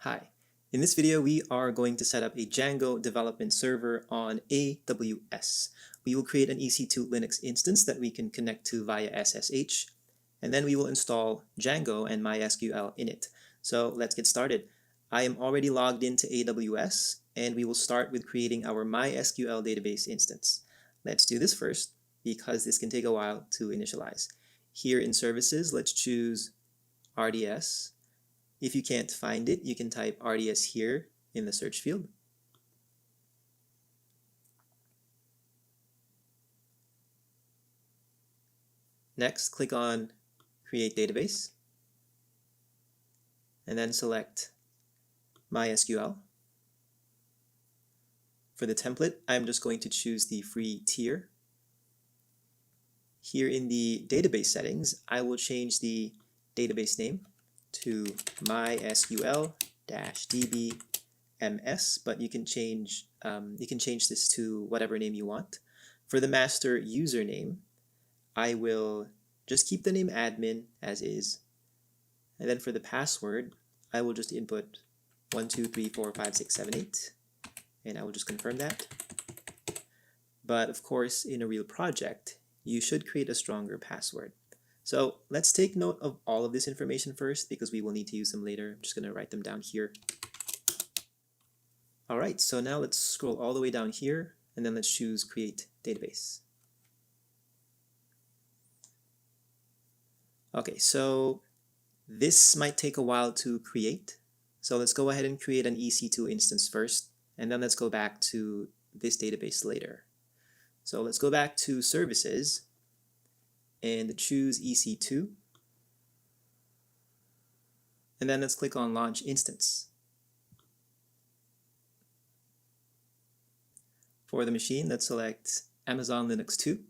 Hi. In this video, we are going to set up a Django development server on AWS. We will create an EC2 Linux instance that we can connect to via SSH, and then we will install Django and MySQL in it. So let's get started. I am already logged into AWS, and we will start with creating our MySQL database instance. Let's do this first, because this can take a while to initialize. Here in Services, let's choose RDS. If you can't find it, you can type RDS here in the search field. Next, click on Create Database, and then select MySQL. For the template, I'm just going to choose the free tier. Here in the database settings, I will change the database name to mysql-db ms, but you can change this to whatever name you want. For the master username, I will just keep the name admin as is, and then for the password, I will just input 1 2 3 4 5 6 7 8, and I will just confirm that. But of course, in a real project, you should create a stronger password. So let's take note of all of this information first, because we will need to use them later. I'm just going to write them down here. All right, so now let's scroll all the way down here, and then let's choose Create Database. Okay, so this might take a while to create. So let's go ahead and create an EC2 instance first, and then let's go back to this database later. So let's go back to Services and choose EC2, and then let's click on Launch Instance. For the machine, let's select Amazon Linux 2,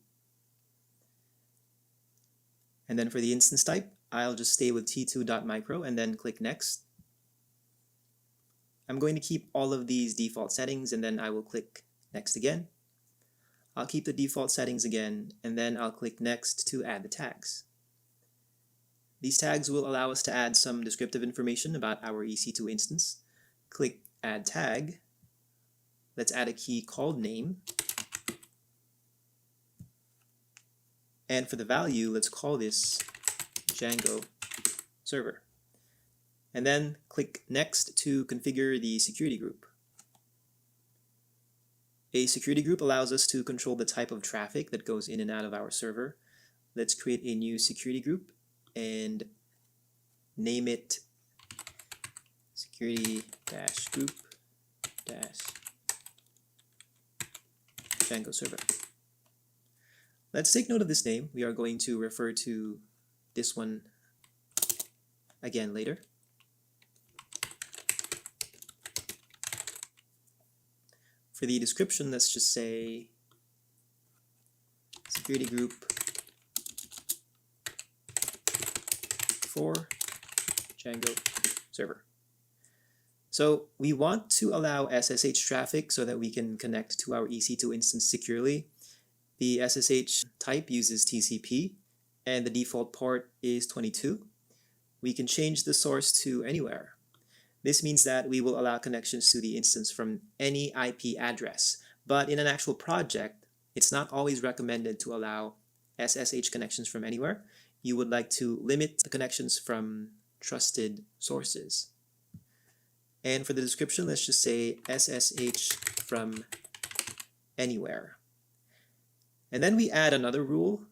and then for the instance type, I'll just stay with t2.micro and then click Next. I'm going to keep all of these default settings, and then I will click Next again. I'll keep the default settings again, and then I'll click Next to add the tags. These tags will allow us to add some descriptive information about our EC2 instance. Click Add Tag. Let's add a key called name. And for the value, let's call this Django server. And then click Next to configure the security group. A security group allows us to control the type of traffic that goes in and out of our server. Let's create a new security group and name it security-group-Django server. Let's take note of this name. We are going to refer to this one again later. For the description, let's just say security group for Django server. So we want to allow SSH traffic so that we can connect to our EC2 instance securely. The SSH type uses TCP, and the default port is 22. We can change the source to anywhere. This means that we will allow connections to the instance from any IP address, but in an actual project, it's not always recommended to allow SSH connections from anywhere. You would like to limit the connections from trusted sources. And for the description, let's just say SSH from anywhere. And then we add another rule,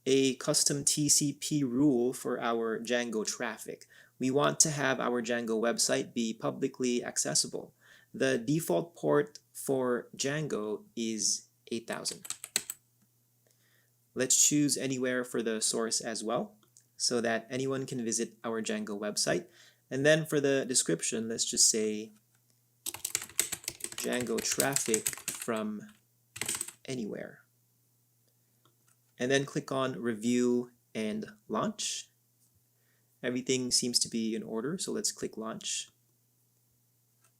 a custom TCP rule for our Django traffic. We want to have our Django website be publicly accessible. The default port for Django is 8000. Let's choose anywhere for the source as well, so that anyone can visit our Django website. And then for the description, let's just say Django traffic from anywhere. And then click on Review and Launch. Everything seems to be in order, so let's click Launch.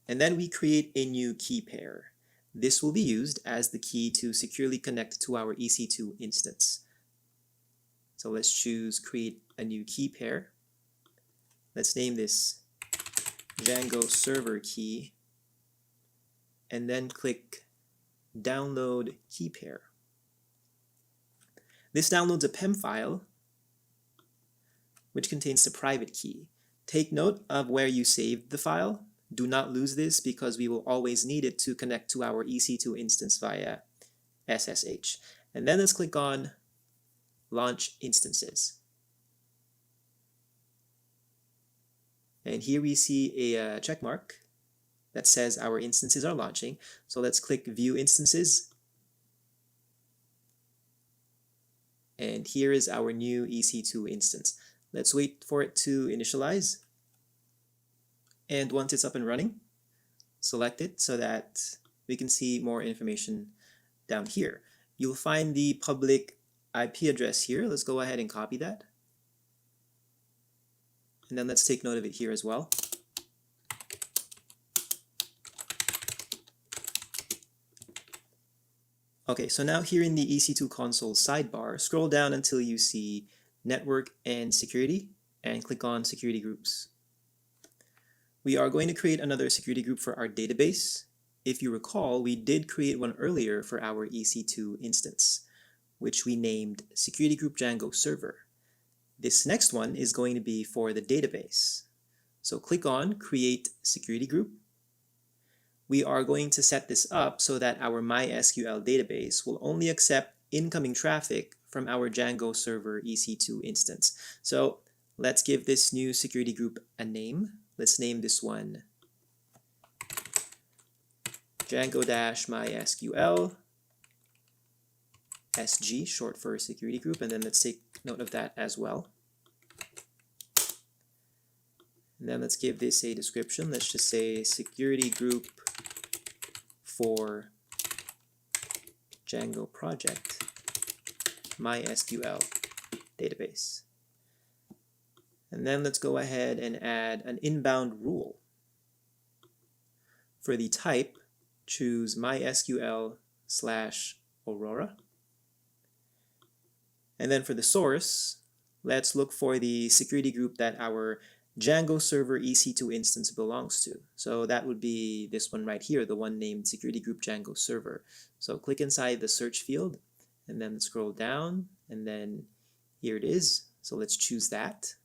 And then we create a new key pair. This will be used as the key to securely connect to our EC2 instance. So let's choose Create a new key pair. Let's name this Django server key, and then click download key pair. This downloads a PEM file which contains the private key. Take note of where you saved the file. Do not lose this because we will always need it to connect to our EC2 instance via SSH. And then let's click on Launch Instances. And here we see a check mark that says our instances are launching. So let's click View Instances. And here is our new EC2 instance. Let's wait for it to initialize. And once it's up and running, select it so that we can see more information down here. You'll find the public IP address here. Let's go ahead and copy that. And then let's take note of it here as well. Okay, so now here in the EC2 console sidebar, scroll down until you see Network and Security, and click on Security Groups. We are going to create another security group for our database. If you recall, we did create one earlier for our EC2 instance, which we named Security Group Django Server. This next one is going to be for the database. So click on Create Security Group. We are going to set this up so that our MySQL database will only accept incoming traffic from our Django Server EC2 instance. So let's give this new security group a name. Let's name this one Django-MySQL SG, short for security group, and then let's take note of that as well. And then let's give this a description. Let's just say security group for Django project MySQL database. And then let's go ahead and add an inbound rule. For the type, choose MySQL/Aurora. And then for the source, let's look for the security group that our Django Server EC2 instance belongs to. So that would be this one right here, the one named Security Group Django Server. So click inside the search field, and then scroll down, and then here it is. So let's choose that.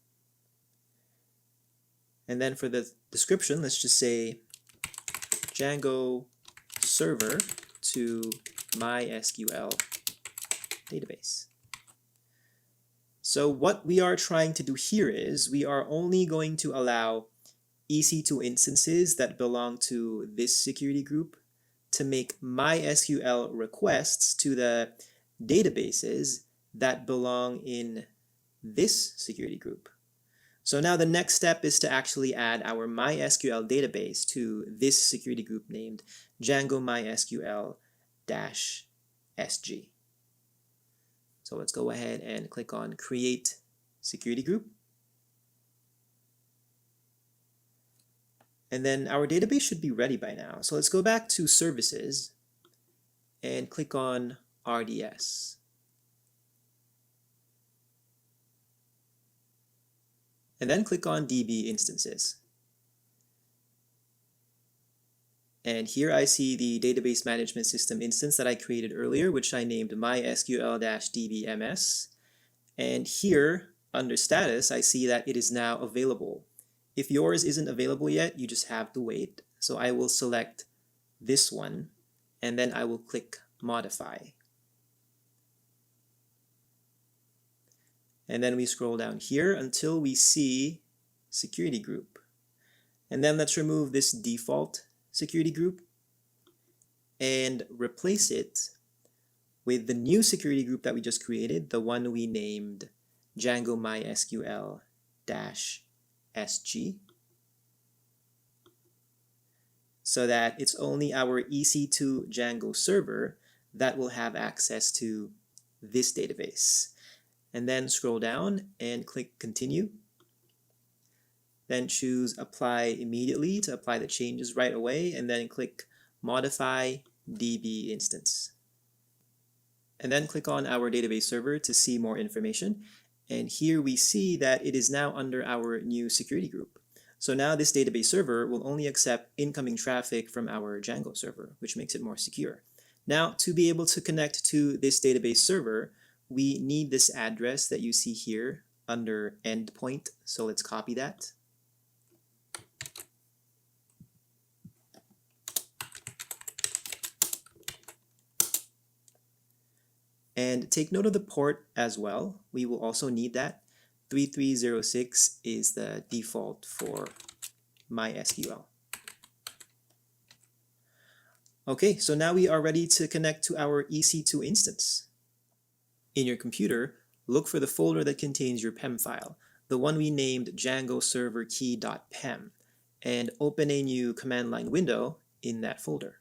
And then for the description, let's just say Django Server to MySQL database. So what we are trying to do here is we are only going to allow EC2 instances that belong to this security group to make MySQL requests to the databases that belong in this security group. So now the next step is to actually add our MySQL database to this security group named Django MySQL-SG. So let's go ahead and click on Create Security Group. And then our database should be ready by now. So let's go back to Services and click on RDS. And then click on DB Instances. And here I see the database management system instance that I created earlier, which I named mysql-dbms. And here, under status, I see that it is now available. If yours isn't available yet, you just have to wait. So I will select this one, and then I will click Modify. And then we scroll down here until we see Security Group. And then let's remove this default security group and replace it with the new security group that we just created, the one we named Django MySQL-SG, so that it's only our EC2 Django server that will have access to this database. And then scroll down and click Continue. Then choose Apply Immediately to apply the changes right away, and then click Modify DB Instance. And then click on our database server to see more information. And here we see that it is now under our new security group. So now this database server will only accept incoming traffic from our Django server, which makes it more secure. Now, to be able to connect to this database server, we need this address that you see here under endpoint. So let's copy that. And take note of the port as well. We will also need that. 3306 is the default for MySQL. Okay, so now we are ready to connect to our EC2 instance. In your computer, look for the folder that contains your PEM file, the one we named Django server key.pem, and open a new command line window in that folder.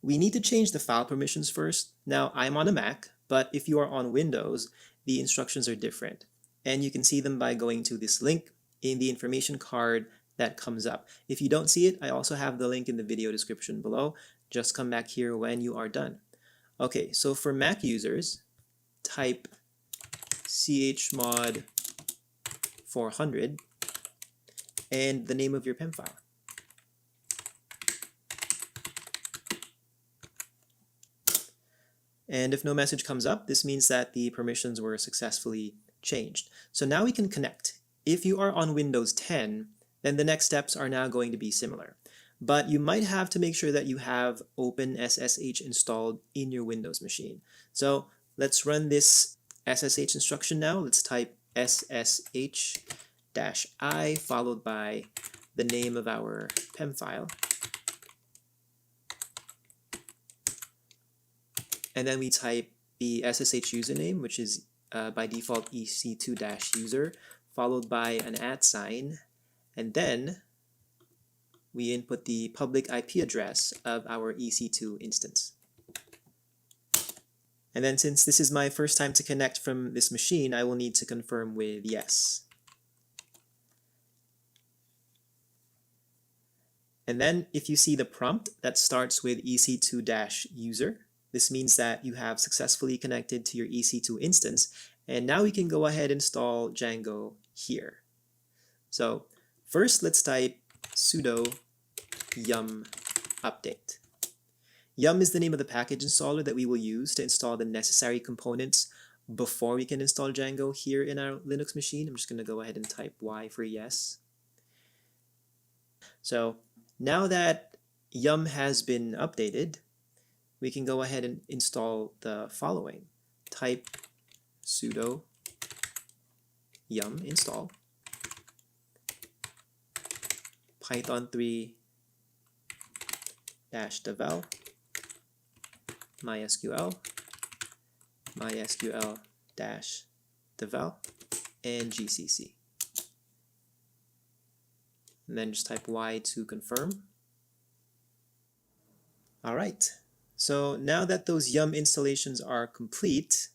We need to change the file permissions first. Now, I'm on a Mac, but if you are on Windows, the instructions are different. And you can see them by going to this link in the information card that comes up. If you don't see it, I also have the link in the video description below. Just come back here when you are done. Okay, so for Mac users, type CHMOD 400 and the name of your PEM file. And if no message comes up, this means that the permissions were successfully changed. So now we can connect. If you are on Windows 10, then the next steps are now going to be similar. But you might have to make sure that you have OpenSSH installed in your Windows machine. So let's run this SSH instruction now. Let's type SSH-I followed by the name of our PEM file. And then we type the SSH username, which is by default EC2-user, followed by an @sign, and then we input the public IP address of our EC2 instance. And then since this is my first time to connect from this machine, I will need to confirm with yes. And then if you see the prompt that starts with EC2-user, this means that you have successfully connected to your EC2 instance, and now we can go ahead and install Django here. So first, let's type sudo yum update. Yum is the name of the package installer that we will use to install the necessary components before we can install Django here in our Linux machine. I'm just going to go ahead and type Y for yes. So now that yum has been updated, we can go ahead and install the following. Type sudo yum install python 3-devel mysql mysql-devel and gcc. And then just type Y to confirm. All right. So now that those yum installations are complete,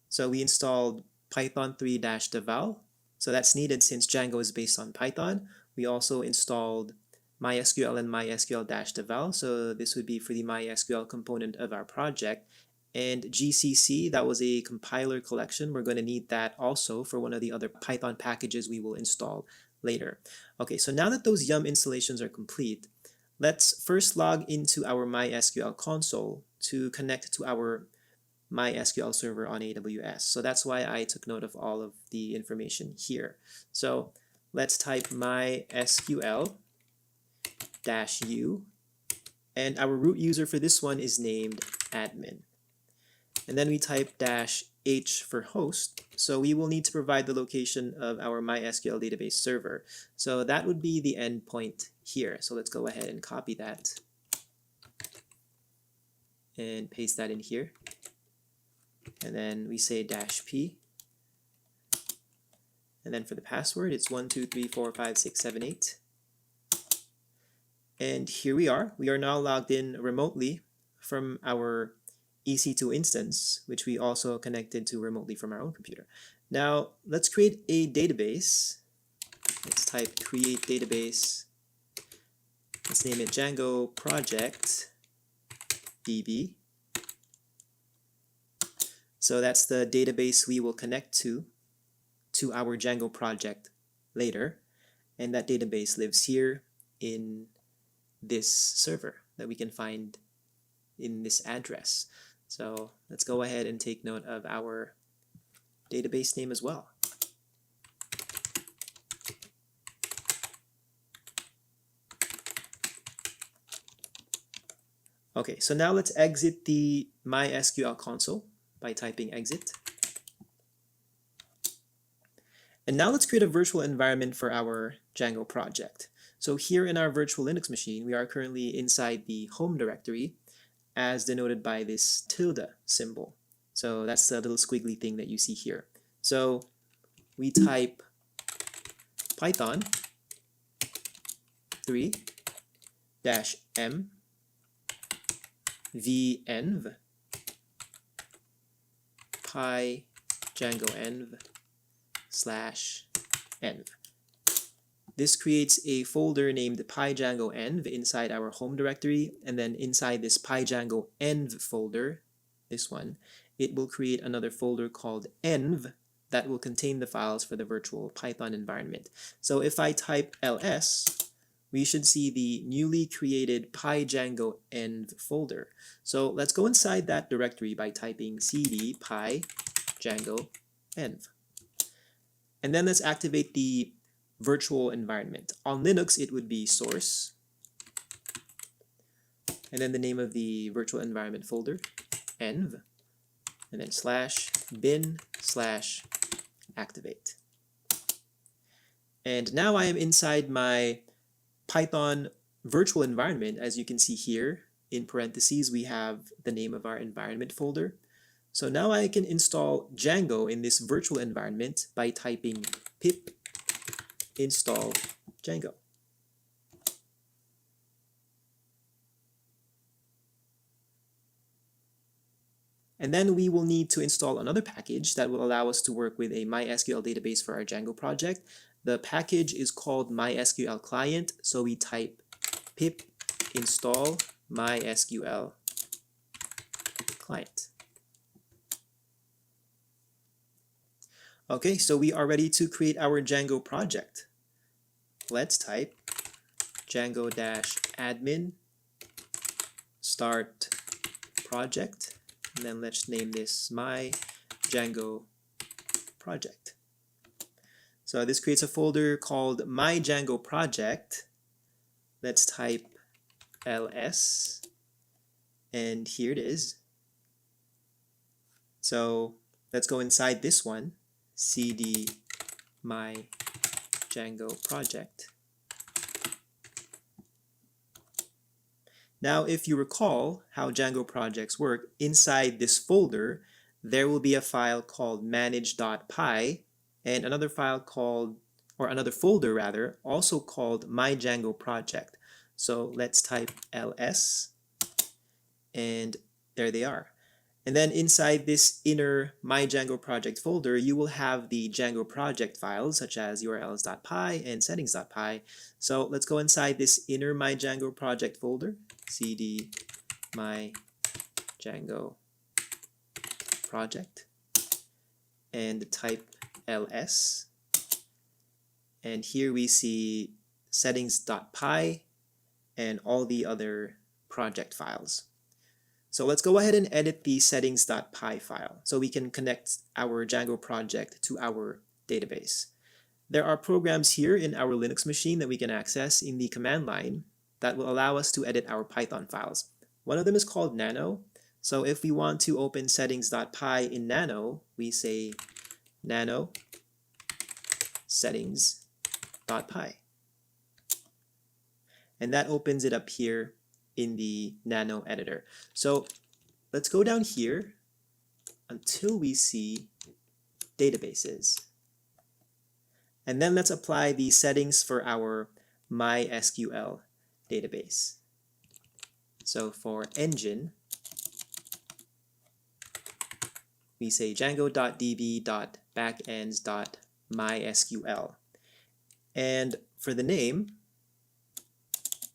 so we installed python 3-devel. So that's needed since Django is based on Python. We also installed MySQL and mysql-devel. So this would be for the MySQL component of our project. And GCC, that was a compiler collection. We're going to need that also for one of the other Python packages we will install later. Okay, so now that those yum installations are complete, let's first log into our MySQL console to connect to our MySQL server on AWS. So that's why I took note of all of the information here. So let's type mysql-u, and our root user for this one is named admin. And then we type -h for host, so we will need to provide the location of our MySQL database server. So that would be the endpoint here. So let's go ahead and copy that and paste that in here. And then we say -p. And then for the password, it's 1234567 And here we are. We are now logged in remotely from our EC2 instance, which we also connected to remotely from our own computer. Now, let's create a database. Let's type create database. Let's name it Django project DB. So that's the database we will connect to our Django project later, and that database lives here in this server that we can find in this address. So let's go ahead and take note of our database name as well. Okay, so now let's exit the MySQL console by typing exit. And now let's create a virtual environment for our Django project. So here in our virtual Linux machine, we are currently inside the home directory as denoted by this tilde symbol. So that's the little squiggly thing that you see here. So we type Python 3-m venv py django env/env. This creates a folder named pydjango env inside our home directory, and then inside this pydjango env folder, this one, it will create another folder called env that will contain the files for the virtual Python environment. So if I type ls, we should see the newly created pydjango env folder. So let's go inside that directory by typing cd pydjango env. And then let's activate the virtual environment. On Linux, it would be source, and then the name of the virtual environment folder, env, and then /bin/activate. And now I am inside my Python virtual environment. As you can see here, in parentheses, we have the name of our environment folder. So now I can install Django in this virtual environment by typing pip install Django. And then we will need to install another package that will allow us to work with a MySQL database for our Django project. The package is called mysqlclient, so we type pip install mysqlclient. Okay, so we are ready to create our Django project. Let's type django-admin start project, and then let's name this my Django project. So this creates a folder called my Django project. Let's type ls, and here it is. So let's go inside this one, cd my Django project. Now, if you recall how Django projects work, inside this folder, there will be a file called manage.py and another file called, or another folder rather, also called my Django project. So let's type ls, and there they are. And then inside this inner my Django project folder, you will have the Django project files such as urls.py and settings.py. So let's go inside this inner my Django project folder, cd my Django project, and type ls. And here we see settings.py and all the other project files. So let's go ahead and edit the settings.py file so we can connect our Django project to our database. There are programs here in our Linux machine that we can access in the command line that will allow us to edit our Python files. One of them is called Nano. So if we want to open settings.py in Nano, we say nano settings.py. And that opens it up here in the Nano editor. So let's go down here until we see databases. And then let's apply the settings for our MySQL database. So for engine, we say django.db.backends.mysql. And for the name,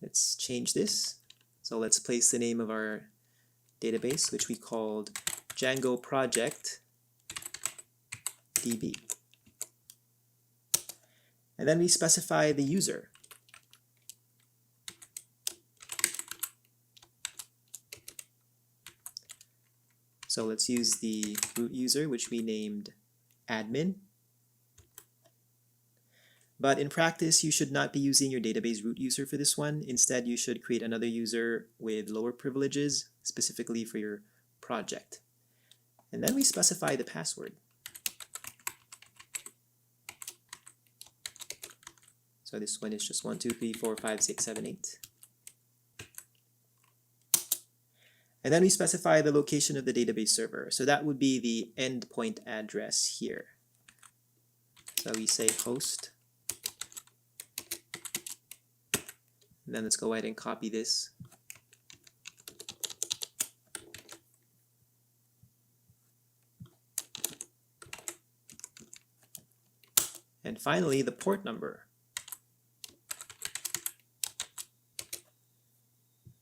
let's change this. So let's place the name of our database, which we called Django Project DB. And then we specify the user. So let's use the root user, which we named admin. But in practice, you should not be using your database root user for this one. Instead, you should create another user with lower privileges, specifically for your project. And then we specify the password. So this one is just 1, 2, 3, 4, 5, 6, 7, 8. And then we specify the location of the database server. So that would be the endpoint address here. So we say host. And then let's go ahead and copy this. And finally, the port number.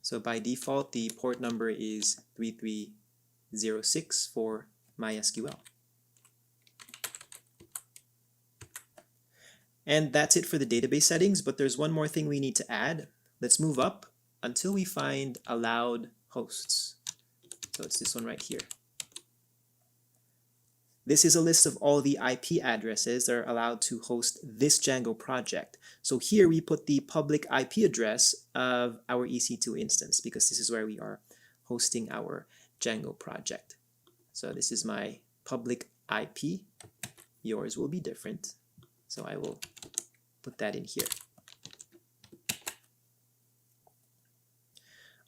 So by default, the port number is 3306 for MySQL. And that's it for the database settings, but there's one more thing we need to add. Let's move up until we find allowed hosts. So it's this one right here. This is a list of all the IP addresses that are allowed to host this Django project. So here we put the public IP address of our EC2 instance because this is where we are hosting our Django project. So this is my public IP. Yours will be different. So I will put that in here.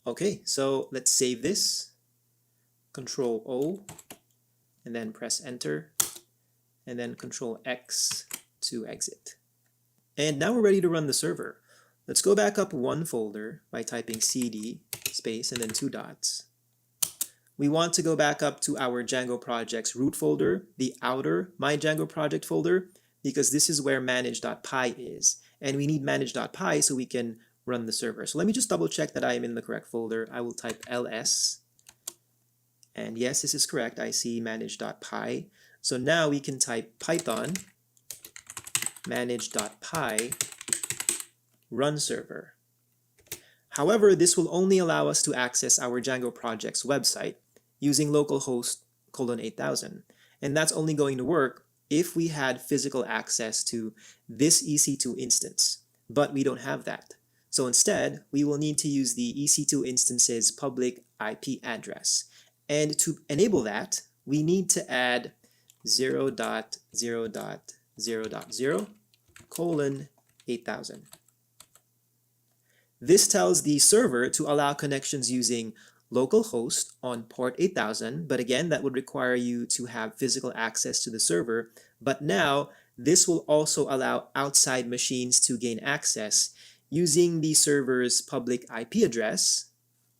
Okay, so let's save this. Control O, and then press enter, and then Control X to exit. And now we're ready to run the server. Let's go back up one folder by typing cd space and then 2 dots. We want to go back up to our Django project's root folder, the outer My Django project folder, because this is where manage.py is. And we need manage.py so we can run the server. So let me just double check that I am in the correct folder. I will type ls. And yes, this is correct. I see manage.py. So now we can type python manage.py run server. However, this will only allow us to access our Django project's website using localhost :8000. And that's only going to work if we had physical access to this EC2 instance. But we don't have that. So instead, we will need to use the EC2 instance's public IP address. And to enable that, we need to add 0.0.0.0:8000. This tells the server to allow connections using localhost on port 8000, but again, that would require you to have physical access to the server. But now, this will also allow outside machines to gain access using the server's public IP address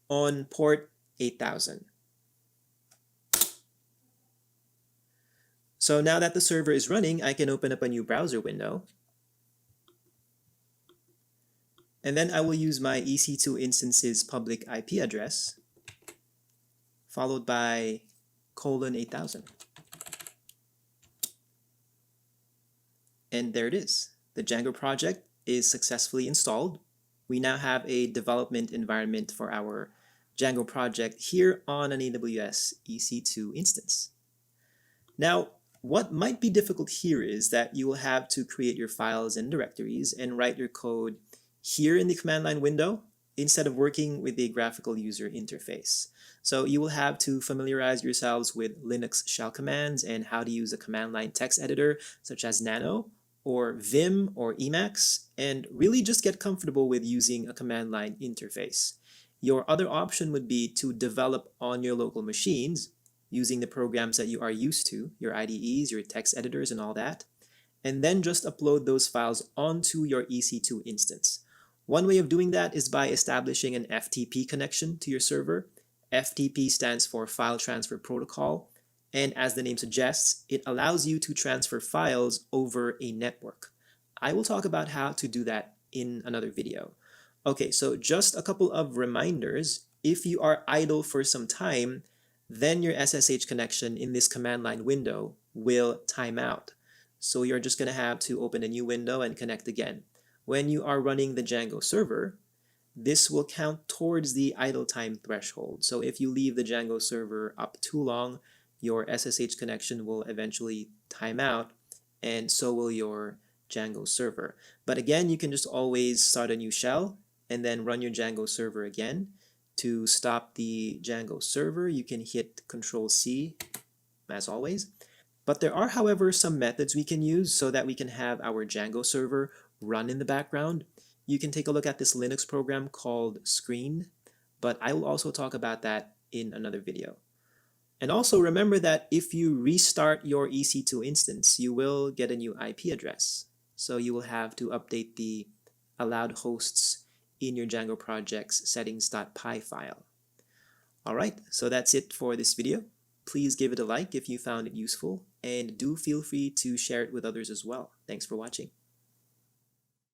on port 8000. So now that the server is running, I can open up a new browser window. And then I will use my EC2 instance's public IP address, followed by :8000. And there it is. The Django project is successfully installed. We now have a development environment for our Django project here on an AWS EC2 instance. Now, what might be difficult here is that you will have to create your files and directories and write your code here in the command line window instead of working with a graphical user interface. So you will have to familiarize yourselves with Linux shell commands and how to use a command line text editor such as Nano or Vim or Emacs, and really just get comfortable with using a command line interface. Your other option would be to develop on your local machines using the programs that you are used to, your IDEs, your text editors, and all that, and then just upload those files onto your EC2 instance. One way of doing that is by establishing an FTP connection to your server. FTP stands for File Transfer Protocol, and as the name suggests, it allows you to transfer files over a network. I will talk about how to do that in another video. Okay, so just a couple of reminders. If you are idle for some time, then your SSH connection in this command line window will time out. So you're just going to have to open a new window and connect again. When you are running the Django server, this will count towards the idle time threshold. So if you leave the Django server up too long, your SSH connection will eventually time out, and so will your Django server. But again, you can just always start a new shell and then run your Django server again. To stop the Django server, you can hit Control-C, as always. But there are, however, some methods we can use so that we can have our Django server run in the background. You can take a look at this Linux program called Screen, but I will also talk about that in another video. And also remember that if you restart your EC2 instance, you will get a new IP address. So you will have to update the allowed hosts in your Django project's settings.py file. Alright, so that's it for this video. Please give it a like if you found it useful, and do feel free to share it with others as well. Thanks for watching.